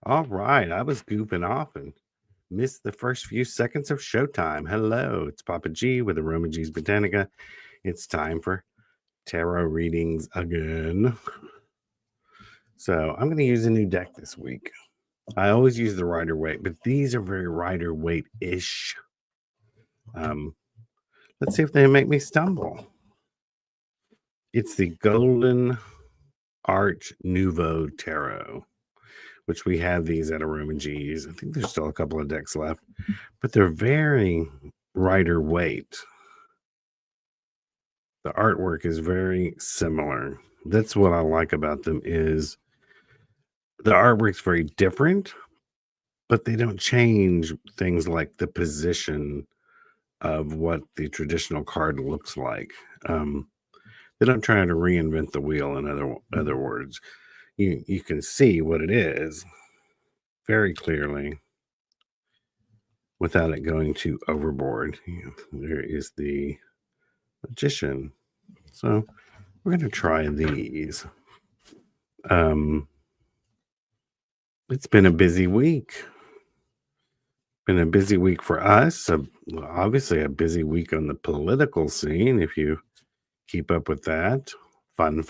All right, I was goofing off and missed the first few seconds of showtime. Hello, it's Papa G with aromaG's Botanica. It's time for tarot readings again. So I'm going to use a new deck this week. I always use the Rider Waite, but these are very Rider Waite-ish. Let's see if they make me stumble. It's the Golden Arch Nouveau Tarot, which we have these at aromaG's. I think there's still a couple of decks left, but they're very Rider Waite. The artwork is very similar. That's what I like about them is the artwork's very different, but they don't change things like the position of what the traditional card looks like. They don't try to reinvent the wheel. In other words, you can see what it is very clearly without it going too overboard. There is the Magician. So we're going to try these. It's been a busy week. Been a busy week for us. Obviously, a busy week on the political scene. If you keep up with that, fun.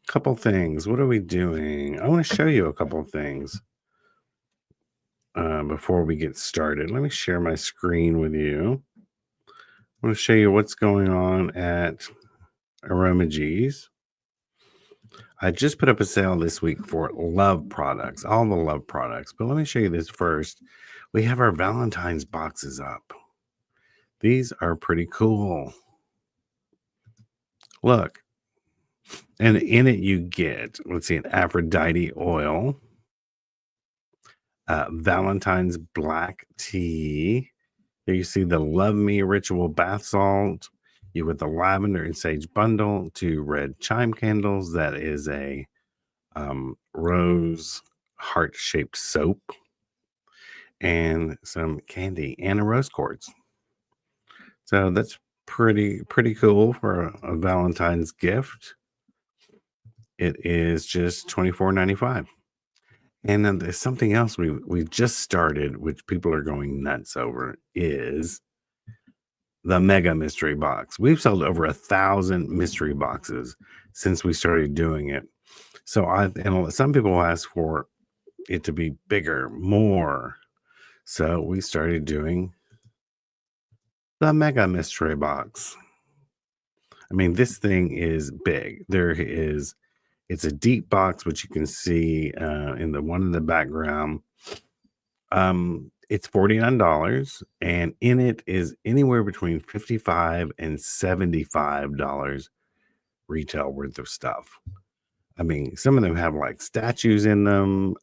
Couple things. What are we doing? I want to show you a couple of things before we get started. Let me share my screen with you. I want to show you what's going on at aromaG's. I just put up a sale this week for love products, all the love products. But let me show you this first. We have our Valentine's boxes up. These are pretty cool. Look. And in it you get, let's see, an Aphrodite oil, Valentine's black tea. There you see the Love Me Ritual bath salt. You with the lavender and sage bundle, 2 red chime candles. That is a rose heart-shaped soap, and some candy and a rose quartz. So that's pretty cool for a Valentine's gift. It is just $24.95. And then there's something else we just started, which people are going nuts over, is the Mega Mystery Box. We've sold over 1,000 mystery boxes since we started doing it. So and some people ask for it to be bigger, more. So we started doing the Mega Mystery Box. I mean, this thing is big. It's a deep box, which you can see in the one in the background. It's $49, and in it is anywhere between $55 and $75 retail worth of stuff. I mean, some of them have like statues in them.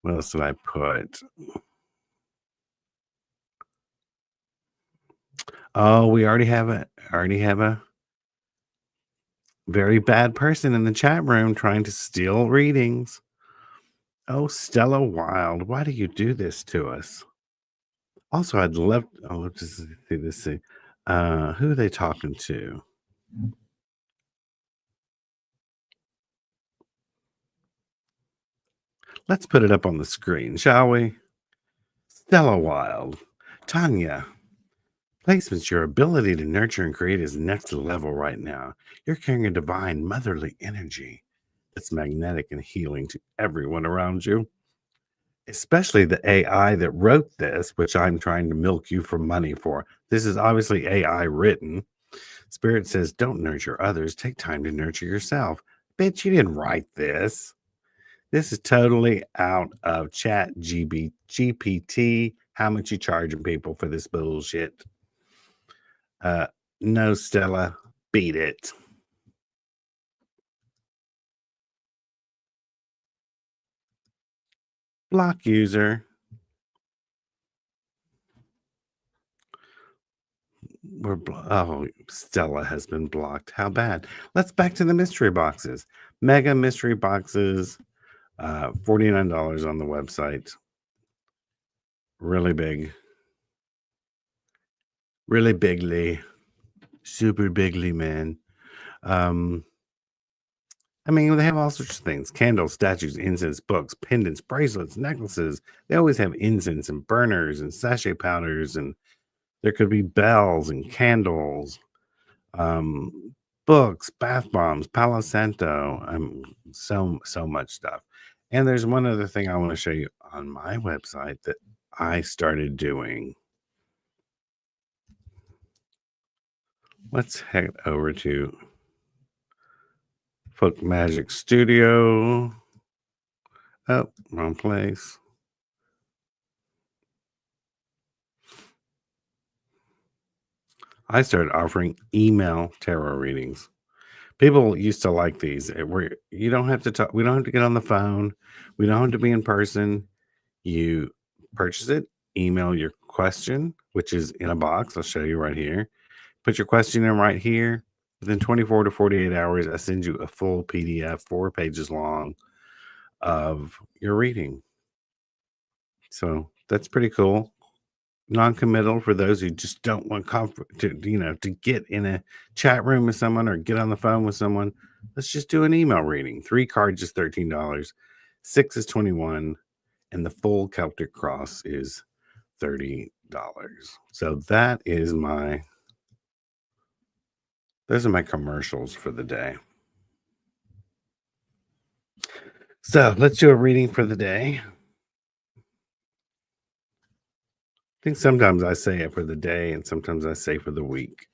What else did I put? Oh, we already have a very bad person in the chat room trying to steal readings. Oh, Stella Wild, why do you do this to us? Also, I'd love to see this thing. Who are they talking to? Let's put it up on the screen, shall we? Stella Wild. Tanya. Placements, your ability to nurture and create is next level right now. You're carrying a divine motherly energy that's magnetic and healing to everyone around you, especially the AI that wrote this, which I'm trying to milk you for money for. This is obviously AI written. Spirit says, don't nurture others. Take time to nurture yourself. Bitch, you didn't write this. This is totally out of GPT. How much you charging people for this bullshit? No, Stella, beat it. Block user. Stella has been blocked. How bad? Let's back to the mystery boxes. Mega mystery boxes, $49 on the website. Really big. Really bigly. Super bigly, man. Um, I mean, they have all sorts of things: candles, statues, incense, books, pendants, bracelets, necklaces. They always have incense and burners and sachet powders, and there could be bells and candles, um, books, bath bombs, Palo Santo. So much stuff. And there's one other thing I want to show you on my website that I started doing. Let's head over to Folk Magic Studio. Oh, wrong place. I started offering email tarot readings. People used to like these, where you don't have to talk. We don't have to get on the phone. We don't have to be in person. You purchase it, email your question, which is in a box. I'll show you right here. Put your question in right here. Within 24 to 48 hours, I send you a full PDF, 4 pages long, of your reading. So that's pretty cool. Non-committal for those who just don't want to get in a chat room with someone or get on the phone with someone. Let's just do an email reading. 3 cards is $13, 6 is 21, and the full Celtic cross is $30. So those are my commercials for the day. So let's do a reading for the day. I think sometimes I say it for the day and sometimes I say for the week.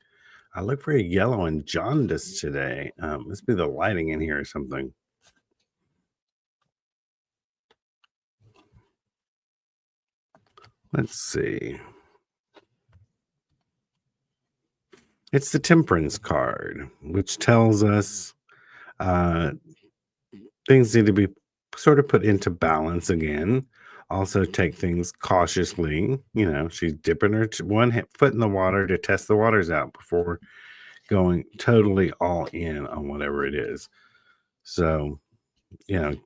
I look very yellow and jaundiced today. Must be the lighting in here or something. Let's see. It's the Temperance card, which tells us uh, things need to be sort of put into balance again. Also, take things cautiously. She's dipping her foot in the water to test the waters out before going totally all in on whatever it is. So,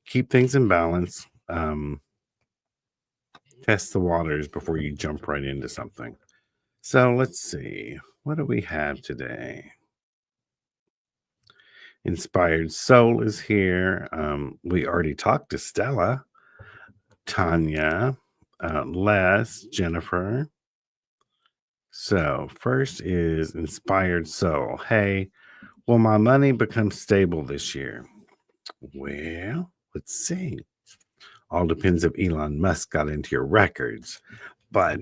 keep things in balance. Test the waters before you jump right into something. So let's see. What do we have today? Inspired Soul is here. We already talked to Stella, Tanya, Les, Jennifer. So first is Inspired Soul. Hey, will my money become stable this year? Well, let's see. All depends if Elon Musk got into your records. But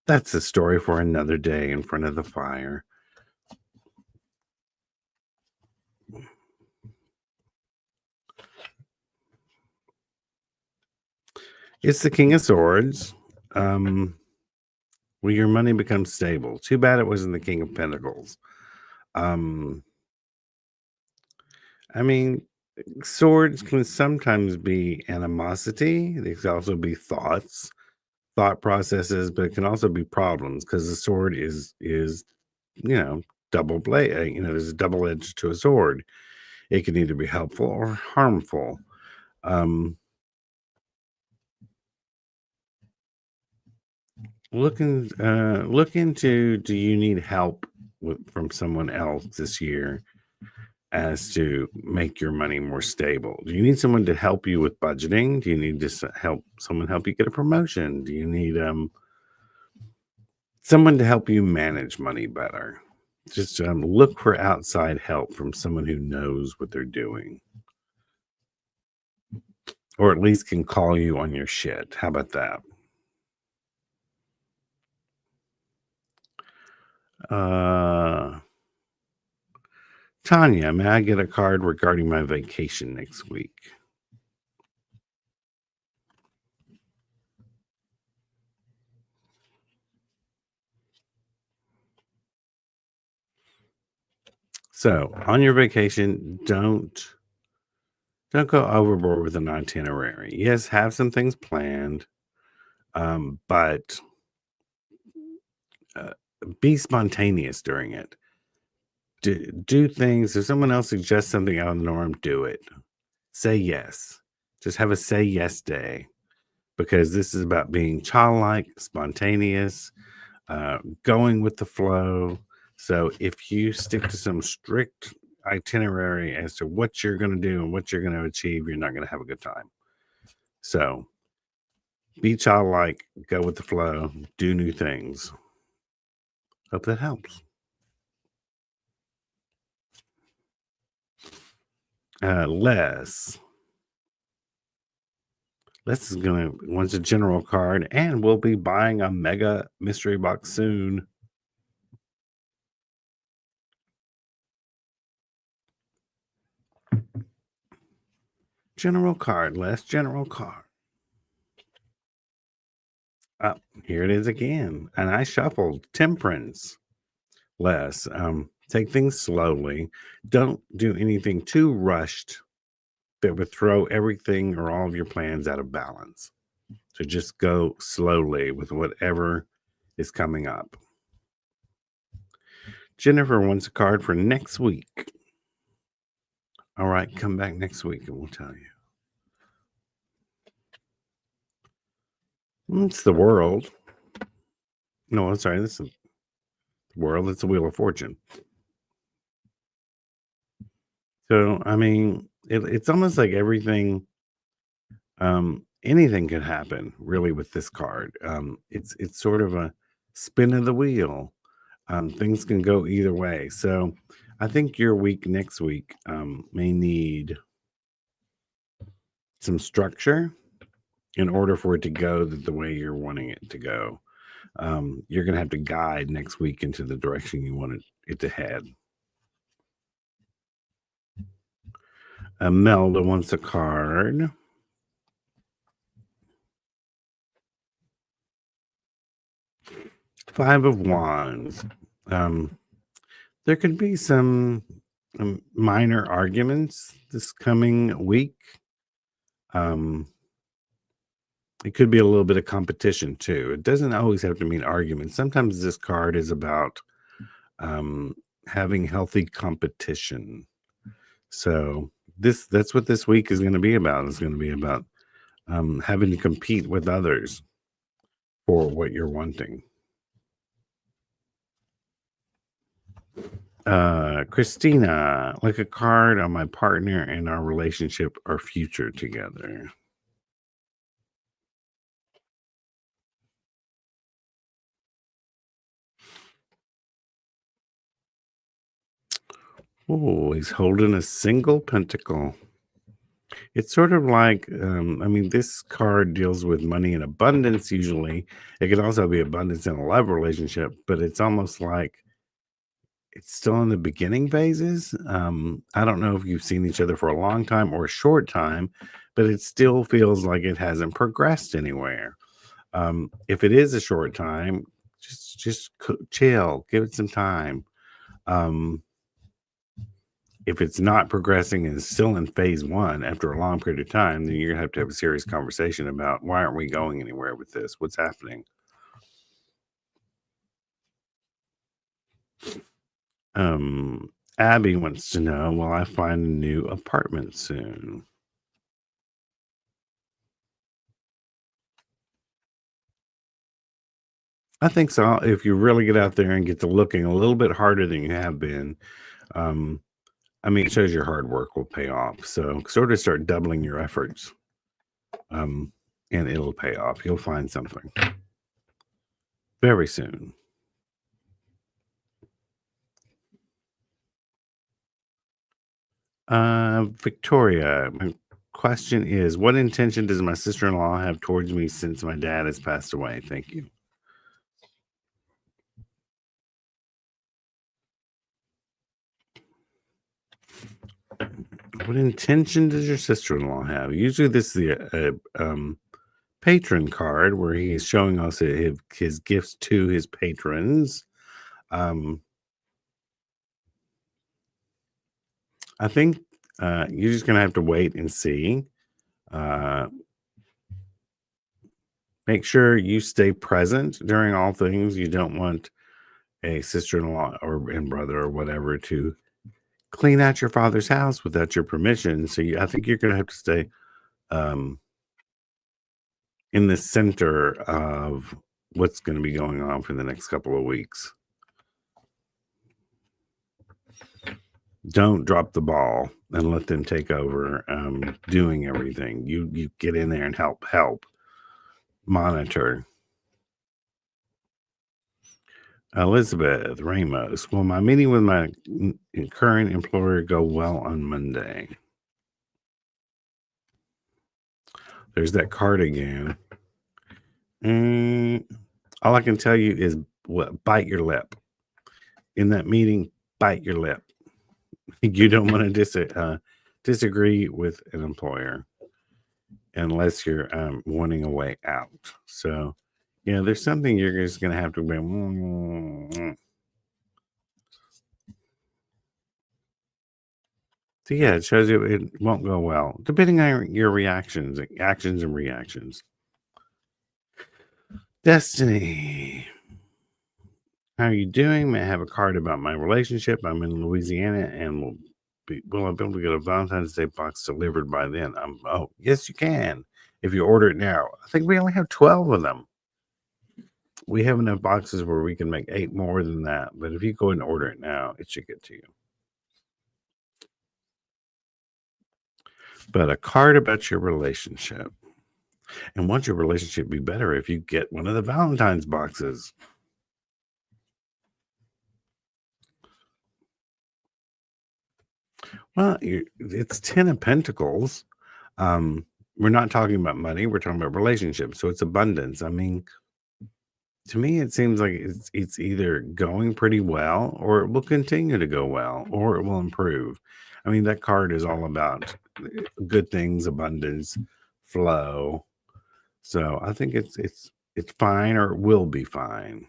that's a story for another day in front of the fire. It's the King of Swords. Will your money become stable? Too bad it wasn't the King of Pentacles. I mean, swords can sometimes be animosity. They can also be thought processes, but it can also be problems because the sword is double blade. There's a double edge to a sword. It can either be helpful or harmful. Look into, do you need help from someone else this year as to make your money more stable? Do you need someone to help you with budgeting? Do you need to help you get a promotion? Do you need someone to help you manage money better? Just look for outside help from someone who knows what they're doing, or at least can call you on your shit. How about that? Tanya, may I get a card regarding my vacation next week? So on your vacation, don't go overboard with an itinerary. Yes, have some things planned, but be spontaneous during it. Do things. If someone else suggests something out of the norm, do it. Say yes. Just have a say yes day, because this is about being childlike, spontaneous, going with the flow. So if you stick to some strict itinerary as to what you're going to do and what you're going to achieve, you're not going to have a good time. So be childlike, go with the flow, do new things. Hope that helps. Les. Les is gonna wants a general card, and we'll be buying a mega mystery box soon. General card, Les. General card. Here it is again, and I shuffled Temperance. Les, take things slowly. Don't do anything too rushed that would throw everything or all of your plans out of balance. So just go slowly with whatever is coming up. Jennifer wants a card for next week. All right, come back next week and we'll tell you. It's the world. No, I'm sorry. This is the world. It's the Wheel of Fortune. So, I mean, it's almost like everything, anything could happen really with this card. It's sort of a spin of the wheel. Things can go either way. So, I think your week next week may need some structure in order for it to go the way you're wanting it to go. You're going to have to guide next week into the direction you want it to head. Melda wants a card. Five of Wands. There could be some minor arguments this coming week. It could be a little bit of competition too. It doesn't always have to mean arguments. Sometimes this card is about having healthy competition. So that's what this week is going to be about. It's going to be about having to compete with others for what you're wanting. Christina, like a card on my partner and our relationship or future together. Oh, he's holding a single pentacle. It's sort of like, this card deals with money and abundance usually. It could also be abundance in a love relationship, but it's almost like it's still in the beginning phases. I don't know if you've seen each other for a long time or a short time, but it still feels like it hasn't progressed anywhere. If it is a short time, just chill, give it some time. If it's not progressing and is still in phase one after a long period of time, then you're gonna have a serious conversation about why aren't we going anywhere with this? What's happening? Abby wants to know, will I find a new apartment soon? I think so. If you really get out there and get to looking a little bit harder than you have been, it shows your hard work will pay off. So sort of start doubling your efforts, and it'll pay off. You'll find something very soon. Victoria, my question is, what intention does my sister-in-law have towards me since my dad has passed away? Thank you. What intention does your sister-in-law have? Usually this is the patron card where he is showing us his gifts to his patrons. I think you're just going to have to wait and see. Make sure you stay present during all things. You don't want a sister-in-law and brother or whatever to clean out your father's house without your permission. So I think you're going to have to stay in the center of what's going to be going on for the next couple of weeks. Don't drop the ball and let them take over doing everything. You get in there and help monitor. Elizabeth Ramos, will my meeting with my current employer go well on Monday? There's that card again. All I can tell you is bite your lip. In that meeting, bite your lip. You don't want to disagree with an employer unless you're wanting a way out. So, yeah, there's something you're just going to have to be. So, yeah, it shows you it won't go well, depending on your actions and reactions. Destiny. How are you doing? May I have a card about my relationship? I'm in Louisiana and will I be able to get a Valentine's Day box delivered by then? Oh, yes, you can if you order it now. I think we only have 12 of them. We have enough boxes where we can make 8 more than that. But if you go and order it now, it should get to you. But a card about your relationship. And won't your relationship be better if you get one of the Valentine's boxes? Well, it's 10 of Pentacles. We're not talking about money. We're talking about relationships. So it's abundance. I mean, to me, it seems like it's either going pretty well or it will continue to go well or it will improve. I mean, that card is all about good things, abundance, flow. So I think it's fine or it will be fine.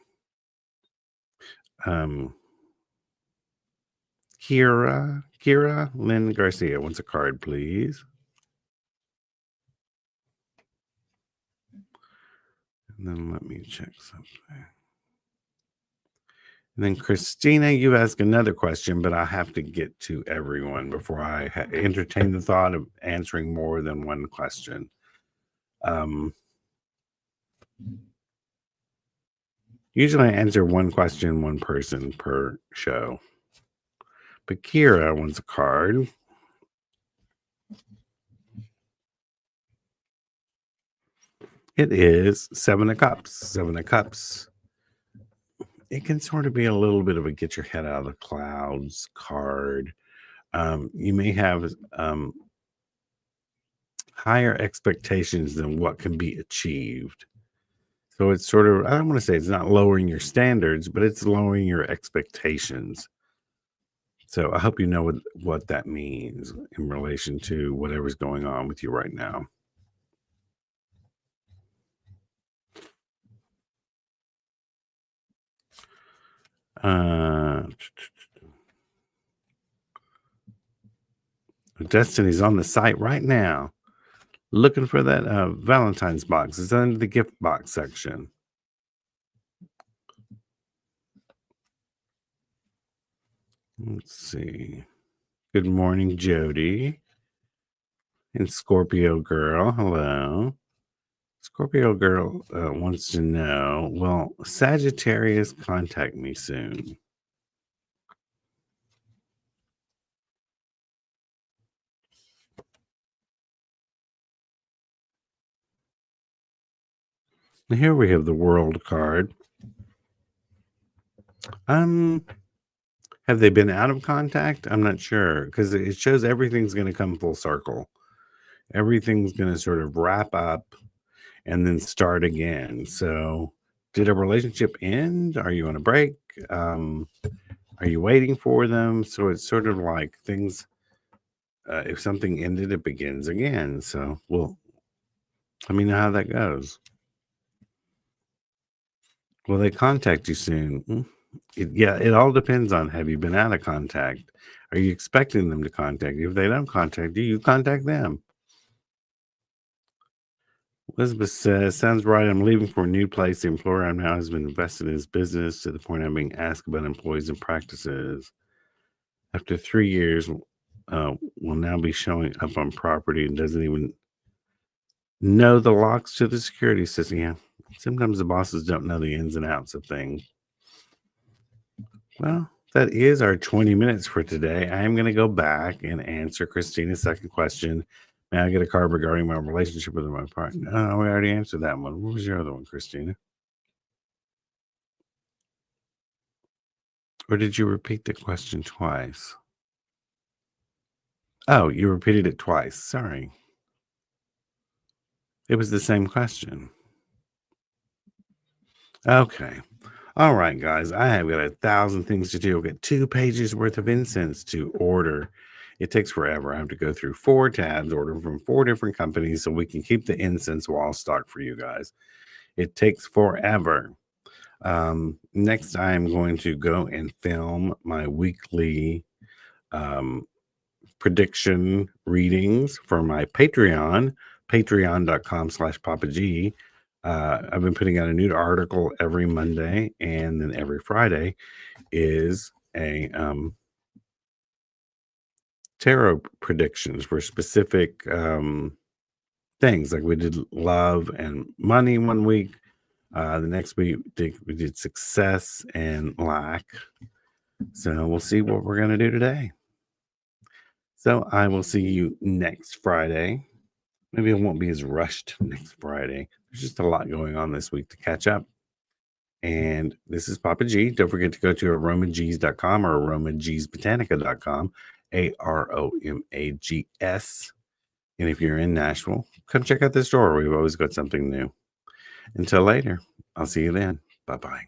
Kira Lynn Garcia wants a card, please. And then let me check something. And then Christina, you ask another question, but I have to get to everyone before I entertain the thought of answering more than one question. Usually I answer one question, one person per show. But Kira wants a card. It is 7 of Cups. 7 of Cups. It can sort of be a little bit of a get your head out of the clouds card. You may have higher expectations than what can be achieved. So it's sort of, I don't want to say it's not lowering your standards, but it's lowering your expectations. So I hope you know what that means in relation to whatever's going on with you right now. Destiny's on the site right now looking for that Valentine's box. It's under the gift box section. Let's see. Good morning, Jody. And Scorpio Girl. Hello. Scorpio Girl wants to know, will Sagittarius contact me soon? And here we have the World card. Have they been out of contact? I'm not sure because it shows everything's going to come full circle. Everything's going to sort of wrap up and then start again. So, did a relationship end? Are you on a break? Are you waiting for them? So it's sort of like things. If something ended, it begins again. So, well, let me know how that goes. Will they contact you soon? It all depends on, have you been out of contact? Are you expecting them to contact you? If they don't contact you, you contact them. Elizabeth says, sounds right. I'm leaving for a new place. The employer I'm now has been invested in his business to the point I'm being asked about employees and practices. After 3 years, will now be showing up on property and doesn't even know the locks to the security system. Yeah, sometimes the bosses don't know the ins and outs of things. Well, That is our 20 minutes for today. I am going to go back and answer Christina's second question. May I get a card regarding my relationship with my partner? Oh, we already answered that one. What was your other one, Christina? Or did you repeat the question twice? Oh, you repeated it twice. Sorry. It was the same question. Okay. All right, guys. I have got 1,000 things to do. I've got 2 pages worth of incense to order. It takes forever. I have to go through 4 tabs, order from 4 different companies so we can keep the incense wall stocked for you guys. It takes forever. Next, I'm going to go and film my weekly um, prediction readings for my Patreon, patreon.com/Papa G. I've been putting out a new article every Monday, and then every Friday is a tarot predictions for specific things. Like we did love and money one week. The next week we did success and lack. So we'll see what we're going to do today. So I will see you next Friday. Maybe I won't be as rushed next Friday. There's just a lot going on this week to catch up. And this is Papa G. Don't forget to go to aromaG's.com or aromaG'sBotanica.com, AROMAGS. And if you're in Nashville, come check out the store. We've always got something new. Until later, I'll see you then. Bye bye.